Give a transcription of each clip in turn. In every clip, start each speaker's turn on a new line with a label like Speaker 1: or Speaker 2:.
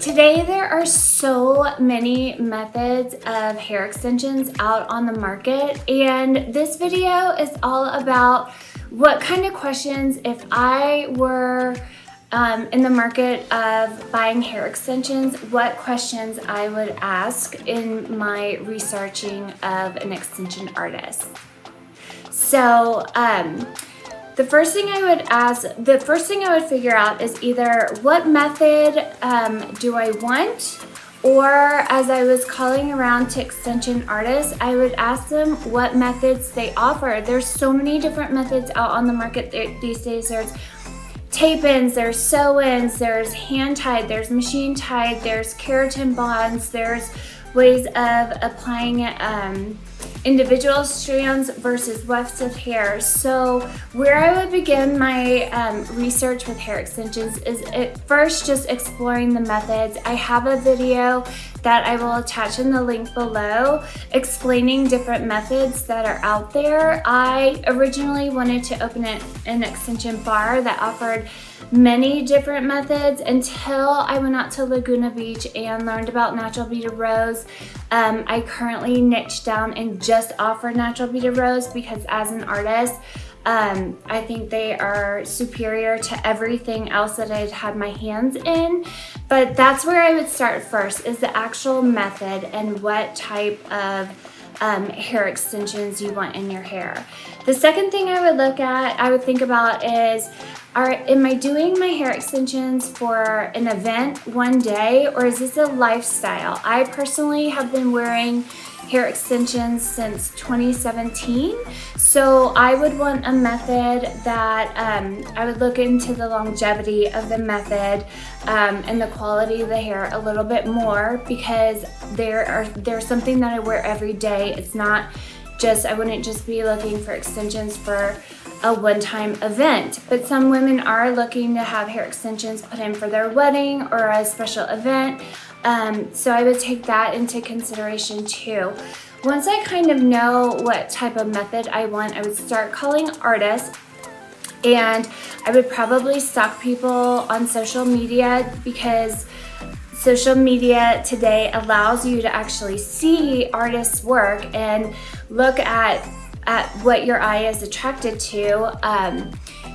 Speaker 1: Today there are so many methods of hair extensions out on the market, and this video is all about what kind of questions, if I were in the market of buying hair extensions, what questions I would ask in my researching of an extension artist. So the first thing I would figure out is either what method do I want, or as I was calling around to extension artists, I would ask them what methods they offer. There's so many different methods out on the market these days. There's tape-ins, there's sew-ins, there's hand-tied, there's machine-tied, there's keratin bonds, there's ways of applying individual strands versus wefts of hair. So where I would begin my research with hair extensions is at first just exploring the methods. I have a video that I will attach in the link below explaining different methods that are out there. I originally wanted to open an extension bar that offered many different methods until I went out to Laguna Beach and learned about natural beaded rose. I currently niche down and just offer natural beaded rose because as an artist, I think they are superior to everything else that I'd had my hands in. But that's where I would start first, is the actual method and what type of hair extensions you want in your hair. The second thing I would think about is, am I doing my hair extensions for an event one day, or is this a lifestyle? I personally have been wearing hair extensions since 2017, so I would want a method that I would look into the longevity of the method and the quality of the hair a little bit more, because there's something that I wear every day. It's not just, I wouldn't just be looking for extensions for a one-time event, but some women are looking to have hair extensions put in for their wedding or a special event. So I would take that into consideration too. Once I kind of know what type of method I want, I would start calling artists, and I would probably stalk people on social media, because social media today allows you to actually see artists' work and look at what your eye is attracted to.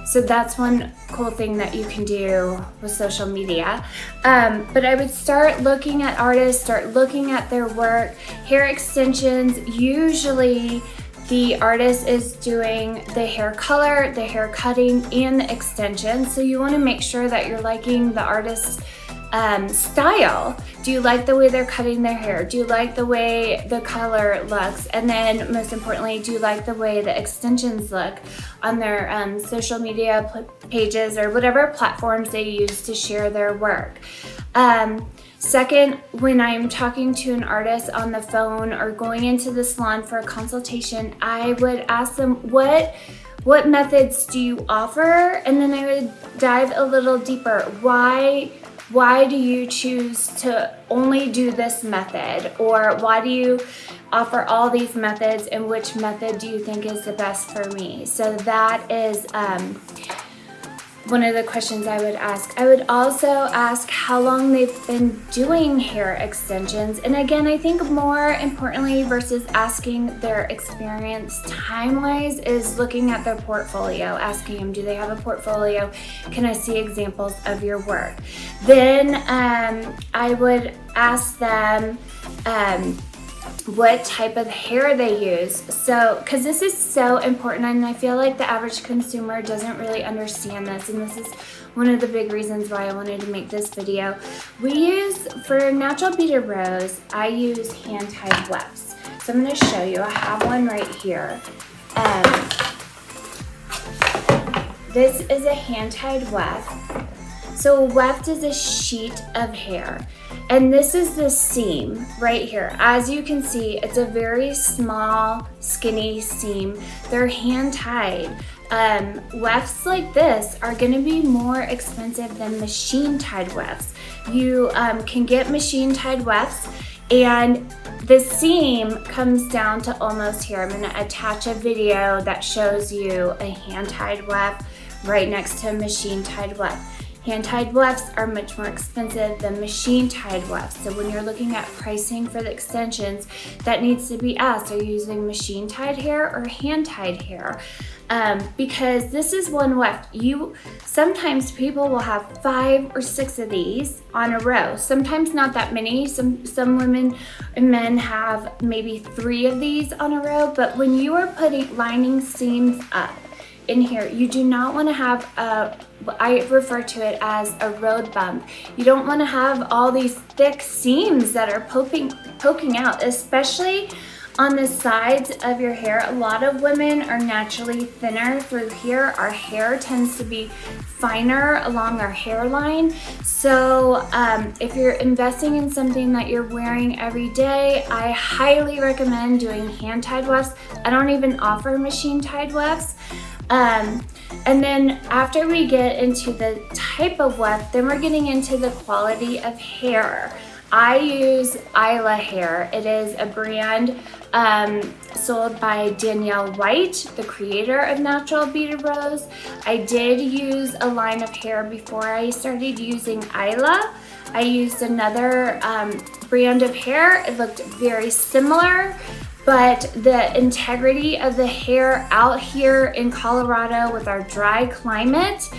Speaker 1: So that's one cool thing that you can do with social media. But I would start looking at artists, start looking at their work. Hair extensions, usually the artist is doing the hair color, the hair cutting, and the extension. So you want to make sure that you're liking the artist's style. Do you like the way they're cutting their hair? Do you like the way the color looks? And then most importantly, do you like the way the extensions look on their social media pages or whatever platforms they use to share their work? Second, when I'm talking to an artist on the phone or going into the salon for a consultation, I would ask them, what methods do you offer? And then I would dive a little deeper. Why do you choose to only do this method? Or why do you offer all these methods, and which method do you think is the best for me? So that is one of the questions I would ask. I would also ask how long they've been doing hair extensions. And again, I think more importantly versus asking their experience time-wise is looking at their portfolio, asking them, do they have a portfolio? Can I see examples of your work? Then I would ask them what type of hair they use. So, because this is so important, and I feel like the average consumer doesn't really understand this, and this is one of the big reasons why I wanted to make this video. For natural beaded rose, I use hand-tied wefts. So I'm going to show you. I have one right here. This is a hand-tied weft. So a weft is a sheet of hair. And this is the seam right here. As you can see, it's a very small, skinny seam. They're hand-tied. Wefts like this are gonna be more expensive than machine-tied wefts. You can get machine-tied wefts, and the seam comes down to almost here. I'm gonna attach a video that shows you a hand-tied weft right next to a machine-tied weft. Hand-tied wefts are much more expensive than machine-tied wefts. So when you're looking at pricing for the extensions, that needs to be asked, are you using machine-tied hair or hand-tied hair? Because this is one weft. Sometimes people will have 5 or 6 of these on a row. Sometimes not that many. Some women and men have maybe 3 of these on a row. But when you are putting lining seams up in here, you do not want to have I refer to it as a road bump. You don't want to have all these thick seams that are poking out, especially on the sides of your hair. A lot of women are naturally thinner through here. Our hair tends to be finer along our hairline. So if you're investing in something that you're wearing every day, I highly recommend doing hand-tied wefts. I don't even offer machine-tied wefts. And then after we get into the type of weft, then we're getting into the quality of hair. I use Isla hair. It is a brand sold by Danielle White, the creator of Natural Beaded Rose. I did use a line of hair before I started using Isla. I used another brand of hair. It looked very similar, but the integrity of the hair out here in Colorado with our dry climate,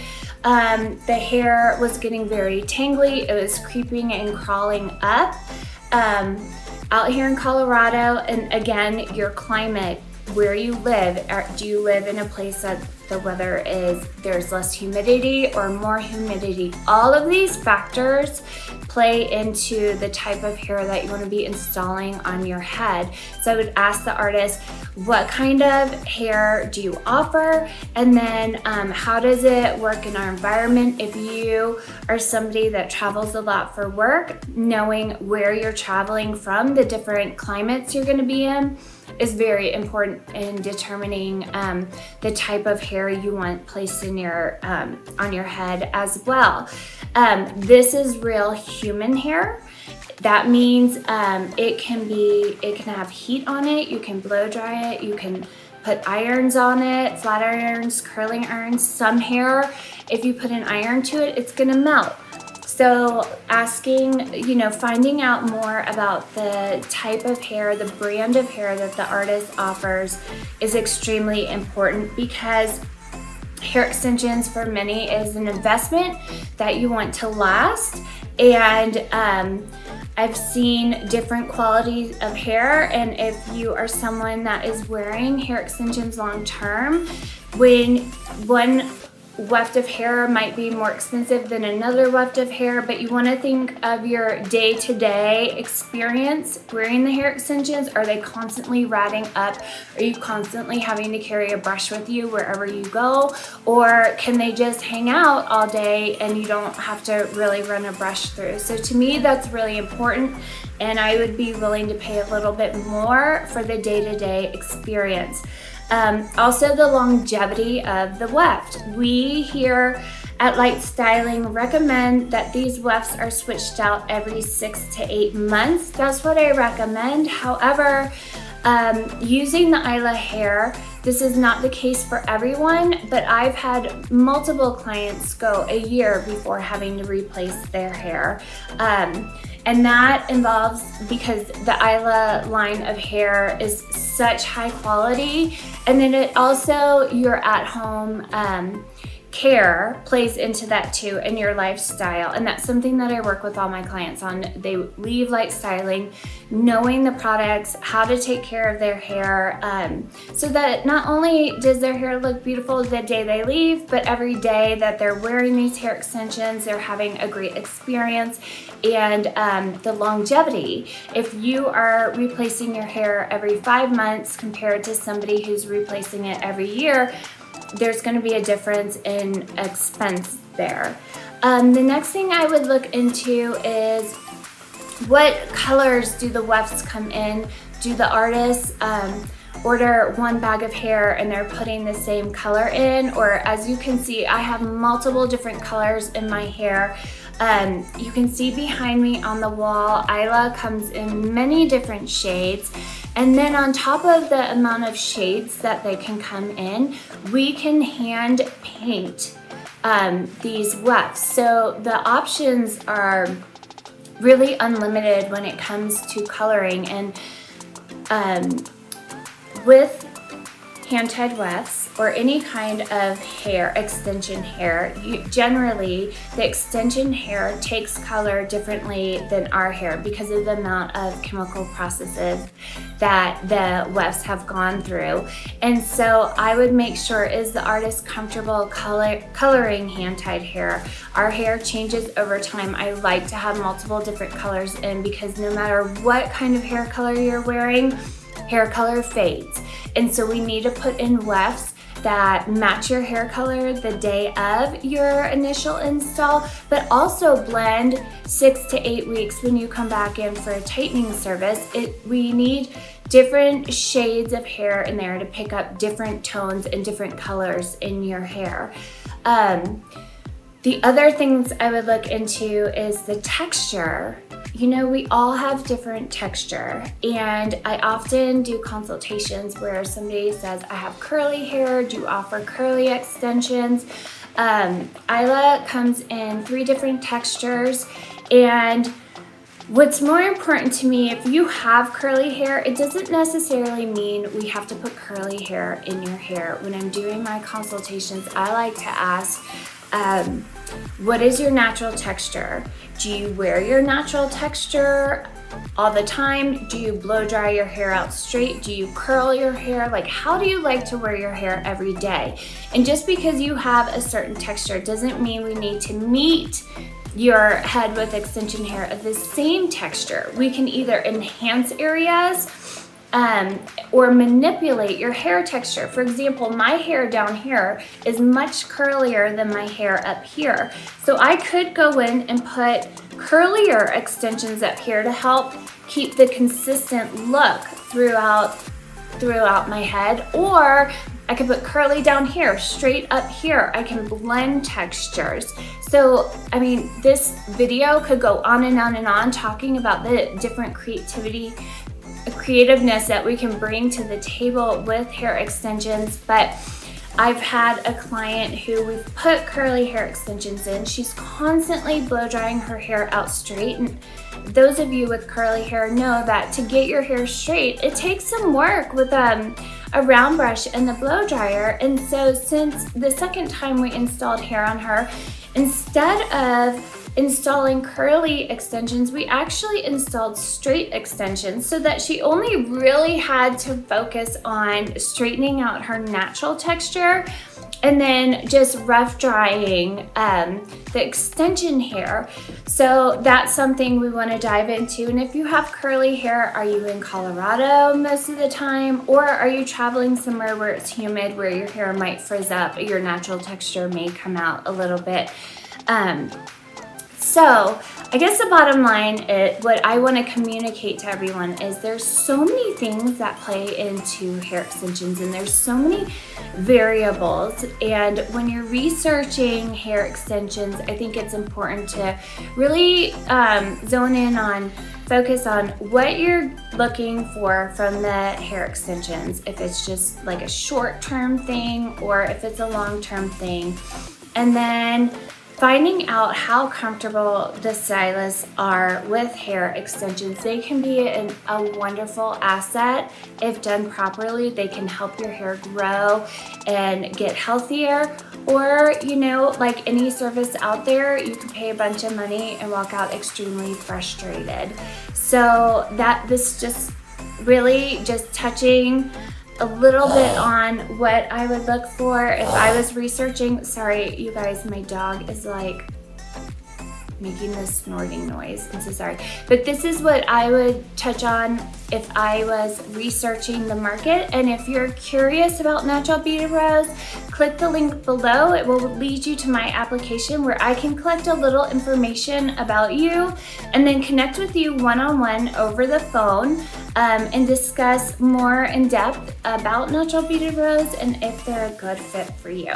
Speaker 1: the hair was getting very tangly. It was creeping and crawling up. Out here in Colorado, and again, your climate, where you live, do you live in a place that the weather there's less humidity or more humidity? All of these factors play into the type of hair that you want to be installing on your head. So I would ask the artist, what kind of hair do you offer? And then how does it work in our environment? If you are somebody that travels a lot for work, knowing where you're traveling from, the different climates you're going to be in, is very important in determining the type of hair you want placed in your on your head as well. This is real human hair. That means it can have heat on it. You can blow dry it. You can put irons on it, flat irons, curling irons. Some hair, if you put an iron to it, it's gonna melt. So finding out more about the type of hair, the brand of hair that the artist offers is extremely important, because hair extensions for many is an investment that you want to last. And I've seen different qualities of hair, and if you are someone that is wearing hair extensions long term, when one weft of hair might be more expensive than another weft of hair, but you want to think of your day-to-day experience wearing the hair extensions. Are they constantly ratting up? Are you constantly having to carry a brush with you wherever you go? Or can they just hang out all day and you don't have to really run a brush through? So to me, that's really important, and I would be willing to pay a little bit more for the day-to-day experience. Also, the longevity of the weft. We here at Light Styling recommend that these wefts are switched out every 6 to 8 months. That's what I recommend. However, using the Isla hair, this is not the case for everyone, but I've had multiple clients go a year before having to replace their hair. And that involves, because the Isla line of hair is such high quality, and then it also, your at-home care plays into that too, and your lifestyle. And that's something that I work with all my clients on. They leave Light Styling knowing the products, how to take care of their hair, so that not only does their hair look beautiful the day they leave, but every day that they're wearing these hair extensions, they're having a great experience. And the longevity, if you are replacing your hair every 5 months compared to somebody who's replacing it every year, there's going to be a difference in expense there. The next thing I would look into is, what colors do the wefts come in? Do the artists order one bag of hair and they're putting the same color in? Or, as you can see, I have multiple different colors in my hair. You can see behind me on the wall, Isla comes in many different shades. And then on top of the amount of shades that they can come in, we can hand paint these wefts. So the options are really unlimited when it comes to coloring, and with hand-tied wefts or any kind of hair, extension hair, generally the extension hair takes color differently than our hair because of the amount of chemical processes that the wefts have gone through. And so I would make sure, is the artist comfortable coloring hand-tied hair? Our hair changes over time. I like to have multiple different colors in, because no matter what kind of hair color you're wearing, hair color fades. And so we need to put in wefts that match your hair color the day of your initial install, but also blend 6 to 8 weeks when you come back in for a tightening service. We need different shades of hair in there to pick up different tones and different colors in your hair. The other things I would look into is the texture. You know, we all have different texture, and I often do consultations where somebody says, I have curly hair, do you offer curly extensions? Isla comes in 3 different textures, and what's more important to me, if you have curly hair, it doesn't necessarily mean we have to put curly hair in your hair. When I'm doing my consultations, I like to ask, what is your natural texture? Do you wear your natural texture all the time? Do you blow dry your hair out straight? Do you curl your hair? Like, how do you like to wear your hair every day? And just because you have a certain texture doesn't mean we need to meet your head with extension hair of the same texture. We can either enhance areas or manipulate your hair texture. For example, my hair down here is much curlier than my hair up here. So I could go in and put curlier extensions up here to help keep the consistent look throughout my head, or I could put curly down here, straight up here. I can blend textures. So, I mean, this video could go on and on and on talking about the different creativeness that we can bring to the table with hair extensions. But I've had a client who we've put curly hair extensions in. She's constantly blow drying her hair out straight. And those of you with curly hair know that to get your hair straight, it takes some work with a round brush and the blow dryer. And so since the second time we installed hair on her, instead of installing curly extensions, we actually installed straight extensions so that she only really had to focus on straightening out her natural texture and then just rough drying the extension hair. So that's something we want to dive into. And if you have curly hair, are you in Colorado most of the time, or are you traveling somewhere where it's humid, where your hair might frizz up, your natural texture may come out a little bit? So I guess the bottom line is, what I want to communicate to everyone is there's so many things that play into hair extensions, and there's so many variables. And when you're researching hair extensions, I think it's important to really zone in on, focus on what you're looking for from the hair extensions, if it's just like a short-term thing or if it's a long-term thing. And then finding out how comfortable the stylists are with hair extensions. They can be a wonderful asset if done properly. They can help your hair grow and get healthier. Or, you know, like any service out there, you can pay a bunch of money and walk out extremely frustrated. So this just really just touching a little bit on what I would look for if I was researching. Sorry, you guys, my dog is like making this snorting noise. I'm so sorry. But this is what I would touch on if I was researching the market. And if you're curious about natural beaded rose, click the link below. It will lead you to my application where I can collect a little information about you and then connect with you one-on-one over the phone and discuss more in depth about natural beaded rose and if they're a good fit for you.